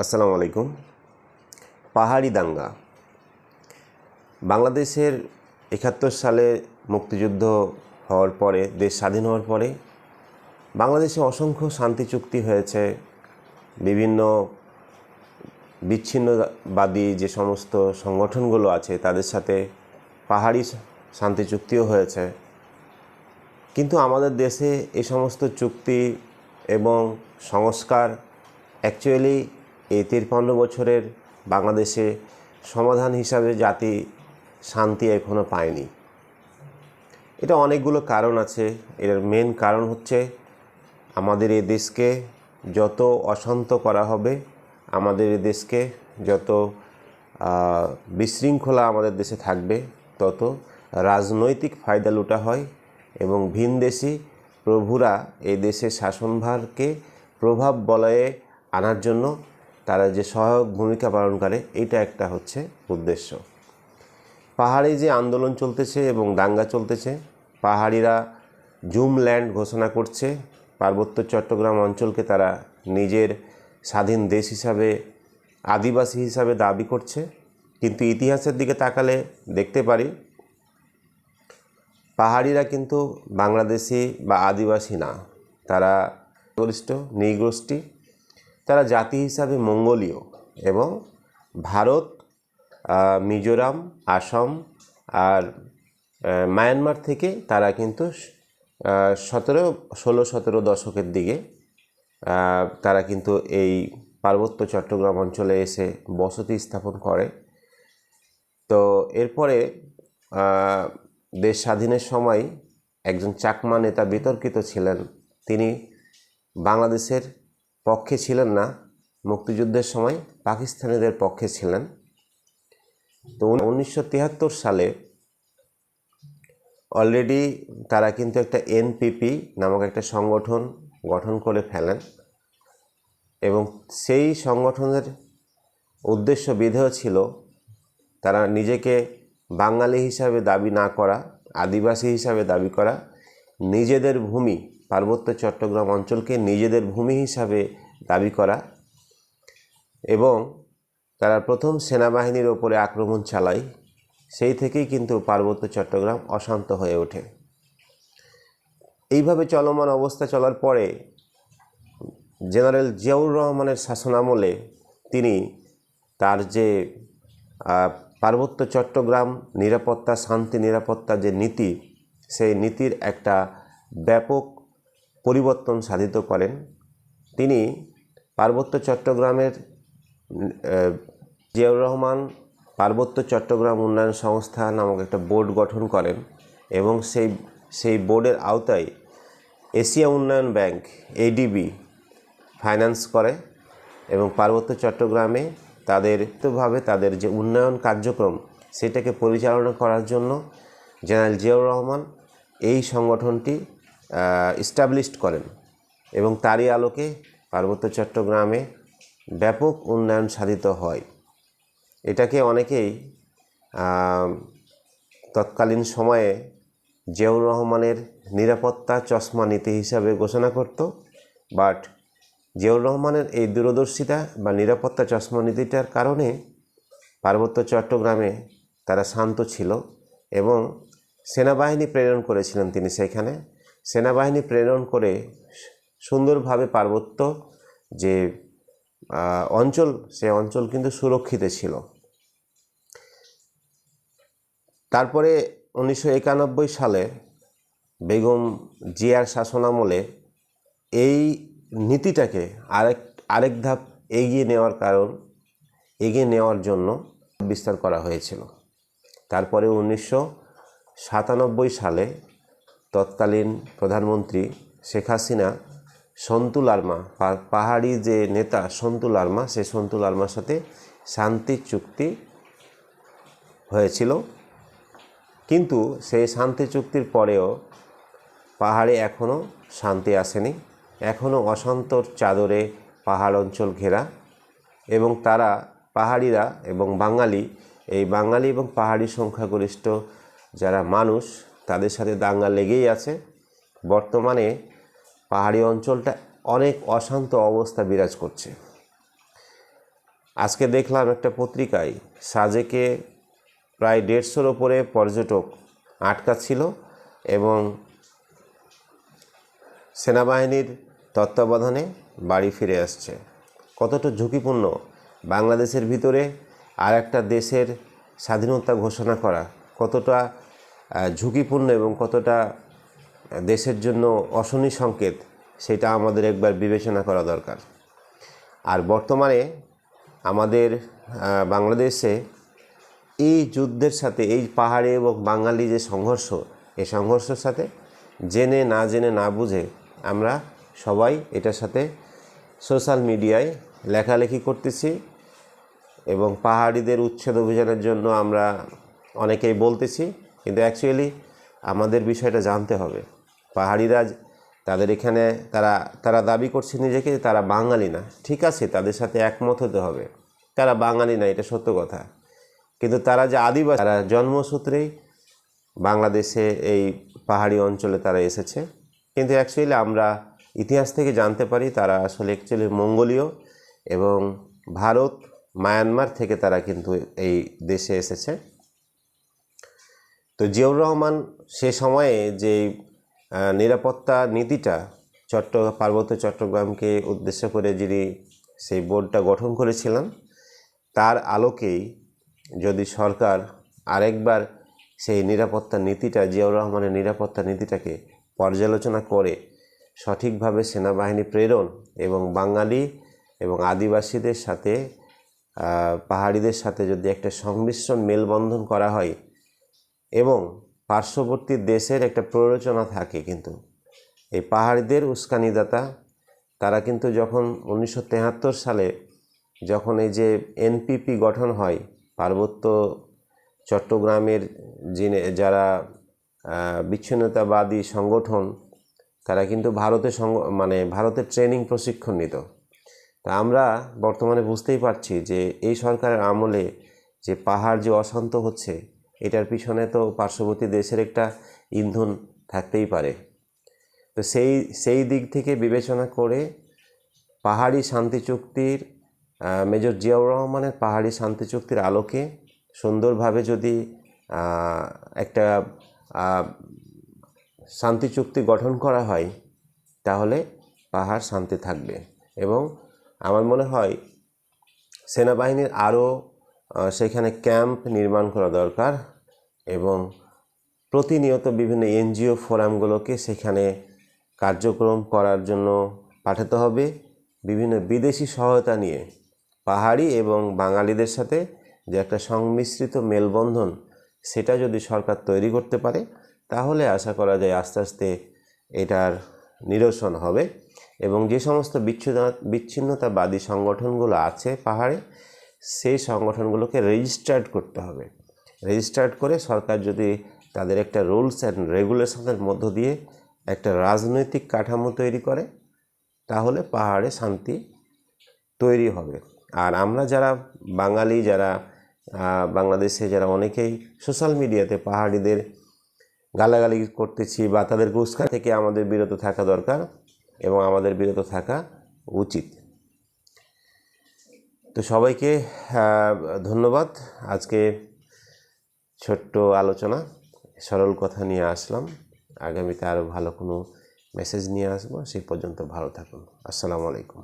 আসসালামু আলাইকুম। পাহাড়ি দাঙ্গা বাংলাদেশের ৭১ সালে মুক্তিযুদ্ধ হওয়ার পরে, দেশ স্বাধীন হওয়ার পরে বাংলাদেশে অসংখ্য শান্তি চুক্তি হয়েছে। বিভিন্ন বিচ্ছিন্নবাদী যে সমস্ত সংগঠনগুলো আছে তাদের সাথে পাহাড়ি শান্তি চুক্তিও হয়েছে। কিন্তু আমাদের দেশে এই সমস্ত চুক্তি এবং সংস্কার অ্যাকচুয়ালি এই ৫৩ বছরের বাংলাদেশে সমাধান হিসাবে জাতি শান্তি এখনও পায়নি। এটা অনেকগুলো কারণ আছে। এর মেন কারণ হচ্ছে আমাদের এই দেশকে যত অশান্ত করা হবে, আমাদের এই দেশকে যত বিশৃঙ্খলা আমাদের দেশে থাকবে, তত রাজনৈতিক ফায়দা লুটা হয় এবং ভিনদেশি প্রভুরা এই দেশের শাসনভারকে প্রভাব বলয়ে আনার জন্য তারা যে সহায়ক ভূমিকা পালন করে, এটা একটা হচ্ছে উদ্দেশ্য। পাহাড়ে যে আন্দোলন চলতেছে এবং দাঙ্গা চলতেছে, পাহাড়িরা জুম ল্যান্ড ঘোষণা করছে। পার্বত্য চট্টগ্রাম অঞ্চলকে তারা নিজের স্বাধীন দেশ হিসাবে, আদিবাসী হিসাবে দাবি করছে। কিন্তু ইতিহাসের দিকে তাকালে দেখতে পারি পাহাড়িরা কিন্তু বাংলাদেশি বা আদিবাসী না, তারা গরিষ্ঠ নৃগোষ্ঠী। তারা জাতি হিসাবে মঙ্গোলীয় এবং ভারত, মিজোরাম, আসাম আর মায়ানমার থেকে তারা কিন্তু 16-17 দশকের দিকে তারা কিন্তু এই পার্বত্য চট্টগ্রাম অঞ্চলে এসে বসতি স্থাপন করে। তো এরপরে দেশ স্বাধীনের সময় একজন চাকমা নেতা বিতর্কিত ছিলেন। তিনি বাংলাদেশের পক্ষে ছিলেন না, মুক্তিযুদ্ধের সময় পাকিস্তানিদের পক্ষে ছিলেন। তো 1973 সালে অলরেডি তারা কিন্তু একটা এনপিপি নামক একটা সংগঠন গঠন করে ফেলেন এবং সেই সংগঠনের উদ্দেশ্য বিধেয় ছিল তারা নিজেকে বাঙালি হিসাবে দাবি না করা, আদিবাসী হিসাবে দাবি করা, নিজেদের ভূমি পার্বত্য চট্টগ্রাম অঞ্চলকে নিজেদের ভূমি হিসাবে দাবি করা এবং তারা প্রথম সেনাবাহিনীর ওপরে আক্রমণ চালায়। সেই থেকেই কিন্তু পার্বত্য চট্টগ্রাম অশান্ত হয়ে ওঠে। এইভাবে চলমান অবস্থা চলার পরে জেনারেল জিয়াউর রহমানের শাসনামলে তিনি তার যে পার্বত্য চট্টগ্রাম নিরাপত্তা, শান্তি নিরাপত্তা যে নীতি, সেই নীতির একটা ব্যাপক পরিবর্তন সাধিত করেন। তিনি পার্বত্য চট্টগ্রামের জিয়াউর রহমান পার্বত্য চট্টগ্রাম উন্নয়ন সংস্থা নামক একটা বোর্ড গঠন করেন এবং সেই বোর্ডের আওতায় এশিয়া উন্নয়ন ব্যাংক ADB ফাইন্যান্স করে এবং পার্বত্য চট্টগ্রামে তাদের যে উন্নয়ন কার্যক্রম সেটাকে পরিচালনা করার জন্য জেনারেল জিয়াউর রহমান এই সংগঠনটি এস্টাবলিশড করেন এবং তারই আলোকে পার্বত্য চট্টগ্রামে ব্যাপক উন্নয়ন সাধিত হয়। এটাকে অনেকেই তৎকালীন সময়ে জিয়াউর রহমানের নিরাপত্তা চশমা নীতি হিসাবে ঘোষণা করত। বাট জিয়াউর রহমানের এই দূরদর্শিতা বা নিরাপত্তা চশমা নীতিটার কারণে পার্বত্য চট্টগ্রামে তারা শান্ত ছিল এবং সেনাবাহিনী প্রেরণ করেছিলেন তিনি। সেখানে সেনাবাহিনী প্রেরণ করে সুন্দরভাবে পার্বত্য যে অঞ্চল, সে অঞ্চল কিন্তু সুরক্ষিত ছিল। তারপরে 1991 সালে বেগম জিয়ার শাসনামলে এই নীতিটাকে আরেক ধাপ এগিয়ে নেওয়ার জন্য বিস্তার করা হয়েছিল। তারপরে 1997 সালে তৎকালীন প্রধানমন্ত্রী শেখ হাসিনা সন্তু লারমা, পাহাড়ি যে নেতা সন্তু লারমা, সেই সন্তু লারমার সাথে শান্তি চুক্তি হয়েছিল। কিন্তু সেই শান্তি চুক্তির পরেও পাহাড়ে এখনও শান্তি আসেনি। এখনও অশান্তর চাদরে পাহাড় অঞ্চল ঘেরা এবং তারা পাহাড়িরা এবং বাঙালি এবং পাহাড়ি সংখ্যাগরিষ্ঠ যারা মানুষ, তাদের সাথে দাঙ্গা লেগেই আছে। বর্তমানে পাহাড়ি অঞ্চলটা অনেক অশান্ত অবস্থা বিরাজ করছে। আজকে দেখলাম একটা পত্রিকায় সাজেকে প্রায় 150-র ওপরে পর্যটক আটকা ছিল এবং সেনাবাহিনীর তত্ত্বাবধানে বাড়ি ফিরে আসছে। কতটা ঝুঁকিপূর্ণ বাংলাদেশের ভিতরে আর একটা দেশের স্বাধীনতা ঘোষণা করা, কতটা ঝুঁকিপূর্ণ এবং কতটা দেশের জন্য অশনি সংকেত, সেটা আমাদের একবার বিবেচনা করা দরকার। আর বর্তমানে আমাদের বাংলাদেশে এই যুদ্ধের সাথে, এই পাহাড়ি এবং বাঙালি যে সংঘর্ষ, এই সংঘর্ষের সাথে জেনে না বুঝে আমরা সবাই এটার সাথে সোশ্যাল মিডিয়ায় লেখালেখি করতেছি এবং পাহাড়িদের উচ্ছেদ অভিযানের জন্য আমরা অনেকেই বলতেছি, কিন্তু অ্যাকচুয়ালি আমাদের বিষয়টা জানতে হবে। পাহাড়িরা তাদের এখানে তারা দাবি করছে নিজেকে তারা বাঙালি না, ঠিক আছে, তাদের সাথে একমত হতে হবে, তারা বাঙালি না, এটা সত্য কথা, কিন্তু তারা যে আদিবাসী, তারা জন্মসূত্রেই বাংলাদেশে এই পাহাড়ি অঞ্চলে তারা এসেছে। কিন্তু অ্যাকচুয়ালি আমরা ইতিহাস থেকে জানতে পারি তারা আসলে অ্যাকচুয়ালি মঙ্গোলীয় এবং ভারত, মায়ানমার থেকে তারা কিন্তু এই দেশে এসেছে। তো জিয়াউর রহমান সে সময়ে যে নিরাপত্তা নীতিটা পার্বত্য চট্টগ্রামকে উদ্দেশ্য করে যিনি সেই বোর্ডটা গঠন করেছিলেন, তার আলোকেই যদি সরকার আরেকবার সেই নিরাপত্তা নীতিটা, জিয়াউর রহমানের নিরাপত্তা নীতিটাকে পর্যালোচনা করে সঠিকভাবে সেনাবাহিনী প্রেরণ এবং বাঙালি এবং আদিবাসীদের সাথে পাহাড়িদের সাথে যদি একটা সংমিশ্রণ মেলবন্ধন করা হয় এবং পার্শ্ববর্তী দেশের একটা প্ররোচনা থাকে, কিন্তু এই পাহাড়িদের উস্কানিদাতা তারা কিন্তু যখন 1973 সালে যখন এই যে এনপিপি গঠন হয়, পার্বত্য চট্টগ্রামের যারা বিচ্ছিন্নতাবাদী সংগঠন, তারা কিন্তু ভারতের ট্রেনিং প্রশিক্ষণ নিত। তা আমরা বর্তমানে বুঝতেই পারছি যে এই সরকারের আমলে যে পাহাড় যে অশান্ত হচ্ছে, এটার পিছনে তো পার্শ্ববর্তী দেশের একটা ইন্ধন থাকতেই পারে। তো সেই দিক থেকে বিবেচনা করে পাহাড়ি শান্তি চুক্তির, মেজর জিয়াউর রহমানের পাহাড়ি শান্তি চুক্তির আলোকে সুন্দরভাবে যদি একটা শান্তি চুক্তি গঠন করা হয়, তাহলে পাহাড় শান্তি থাকবে। এবং আমার মনে হয় সেনাবাহিনীর আরও সেখানে ক্যাম্প নির্মাণ করা দরকার এবং প্রতিনিয়ত বিভিন্ন এনজিও ফোরামগুলোকে সেখানে কার্যক্রম করার জন্য পাঠাতে হবে। বিভিন্ন বিদেশি সহায়তা নিয়ে পাহাড়ি এবং বাঙালিদের সাথে যে একটা সংমিশ্রিত মেলবন্ধন, সেটা যদি সরকার তৈরি করতে পারে, তাহলে আশা করা যায় আস্তে আস্তে এটার নিরসন হবে। এবং যে সমস্ত বিচ্ছিন্নতাবাদী সংগঠনগুলো আছে পাহাড়ে, সেই সংগঠনগুলোকে রেজিস্টার্ড করতে হবে। রেজিস্টার্ড করে সরকার যদি তাদের একটা রুলস অ্যান্ড রেগুলেশনের মধ্য দিয়ে একটা রাজনৈতিক কাঠামো তৈরি করে, তাহলে পাহাড়ে শান্তি তৈরি হবে। আর আমরা যারা বাঙালি, যারা বাংলাদেশে যারা অনেকেই সোশ্যাল মিডিয়াতে পাহাড়িদের গালাগালি করতেছি বা তাদের উস্কানি থেকে আমাদের বিরত থাকা দরকার এবং আমাদের বিরত থাকা উচিত। তো সবাইকে ধন্যবাদ। আজকে ছোট্ট আলোচনা, সরল কথা নিয়ে আসলাম। আগামীতে আরও ভালো কোনো মেসেজ নিয়ে আসবো। সেই পর্যন্ত ভালো থাকুন। আসসালামু আলাইকুম।